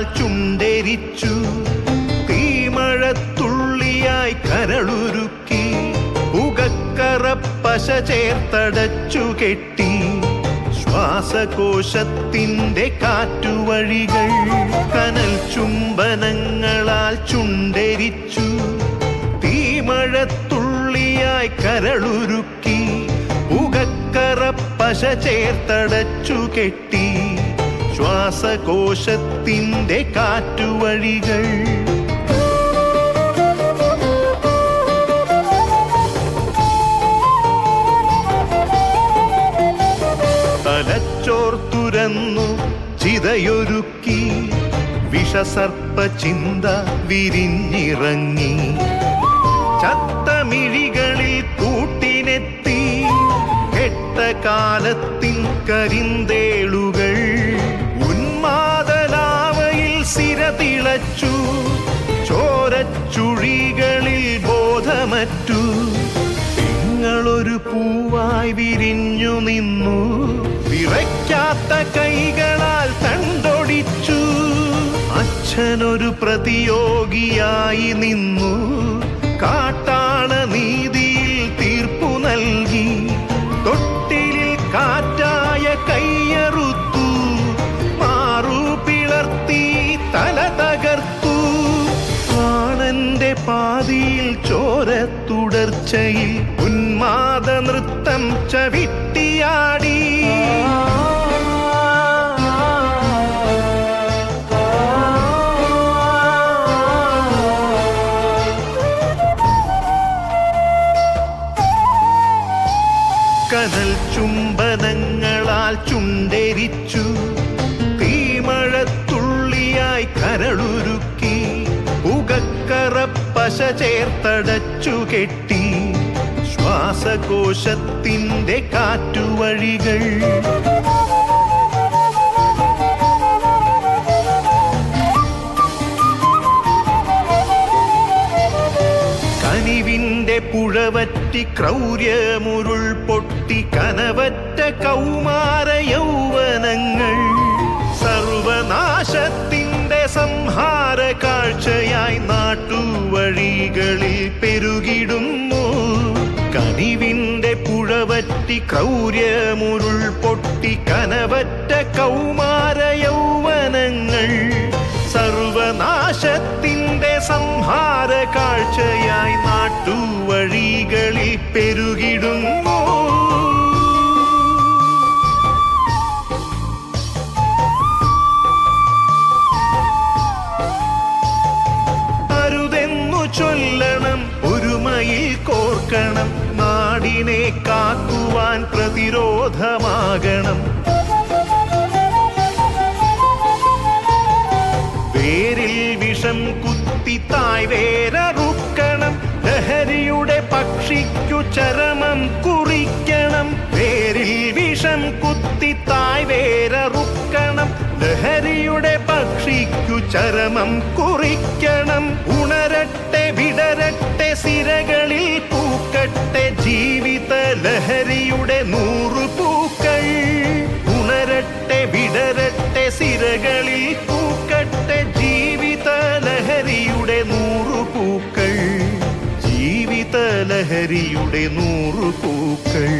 ചുംബനങ്ങളാൽ ചുണ്ടെരിച്ചു, തീമഴത്തുള്ളിയായി കരളുരുക്കി, പുകക്കറപ്പശ ചേർത്തടച്ചു കെട്ടി, ശ്വാസകോശത്തിൻ്റെ കാറ്റുവഴികൾ കനൽ ചുംബനങ്ങളാൽ ചുണ്ടെരിച്ചു, തീമഴത്തുള്ളിയായി കരളുരുക്കി, പുകക്കറപ്പശ ചേർത്തടച്ചു കെട്ടി, ശ്വാസകോശത്തിൻ്റെ കാറ്റുവഴികൾ. തലച്ചോർത്തുരന്നു ചിതയൊരുക്കി, വിഷസർപ്പ ചിന്ത വിരിഞ്ഞിറങ്ങി, ചത്തമിഴികളിൽ കൂട്ടിനെത്തി, കെട്ട കാലത്തിൻ കരിന്തേളുകൾ, ഉന്മാദലാവയിൽ സിരതിളച്ചു, ചോരച്ചുഴികളിൽ ബോധമറ്റു, നിങ്ങളൊരു പൂവായി വിരിഞ്ഞു നിന്നു, വിറയ്ക്കാത്ത കൈകളാൽ തണ്ടൊടിച്ചു, അച്ഛനൊരു പ്രതിയോഗിയായി നിന്നു, കാട്ടാള നീതിയിൽ തീർപ്പു നൽകി, തൊട്ടിലിൽ കാറ്റായ കയ്യറുത്തു, മാറു പിളർത്തി തല തകർത്തു, പ്രാണന്റെ പാതിയിൽ ചോരത്തുടർച്ചയിൽ ഉന്മാദ നൃത്തം ചവിട്ടിയാടി. കനൽ ചുംബനങ്ങളാൽ ചുണ്ടെരിച്ചു, തീമഴത്തുള്ളിയായി കരളുരുക്കി, പുകക്കറപ്പശ ചേർത്തടച്ചു കെട്ടി, ശ്വാസകോശത്തിൻ്റെ കാറ്റുവഴികൾ. കനിവിൻ്റെ പുഴവറ്റി ക്രൗര്യമുരുൾ പൊട്ടി, കനവറ്റ കൗമാര യൗവനങ്ങൾ, സർവനാശത്തിൻ്റെ സംഹാര കാഴ്ചയായി നാട്ടുവഴികളിൽ പെരുകിടുന്നു. കനിവിൻ്റെ പുഴവറ്റി ക്രൗര്യമുരുൾ പൊട്ടി, കനവറ്റ കൗമാര യൗവനങ്ങൾ, സർവനാശത്തിൻ്റെ സംഹാര കാഴ്ചയായി നാട്ടുവഴികളിൽ പെരുകിടുന്നു. അരുതെന്നു ചൊല്ലണം, ഒരുമയിൽ കോർക്കണം, നാടിനെ കാക്കുവാൻ പ്രതിരോധമാകണം. വേരിൽ വിഷം കുത്തി തായ് വേരറുക്കണം, ലഹരിയുടെ പക്ഷിക്കു ചരമം കുറിക്കണം. വേരിൽ വിഷം കുത്തി തായ് വേരറുക്കണം, ലഹരിയുടെ പക്ഷിക്കു ചരമം കുറിക്കണം. ഉണരട്ടെ വിടരട്ടെ സിരകളിൽ പൂക്കട്ടെ, ജീവിത ലഹരിയുടെ 100 പൂക്കൾ. ഉണരട്ടെ വിടരട്ടെ സിരകളിൽ പൂക്കട്ടെ, ജീവിത ലഹരിയുടെ 100 പൂക്കൾ, ജീവിത ലഹരിയുടെ 100 പൂക്കൾ.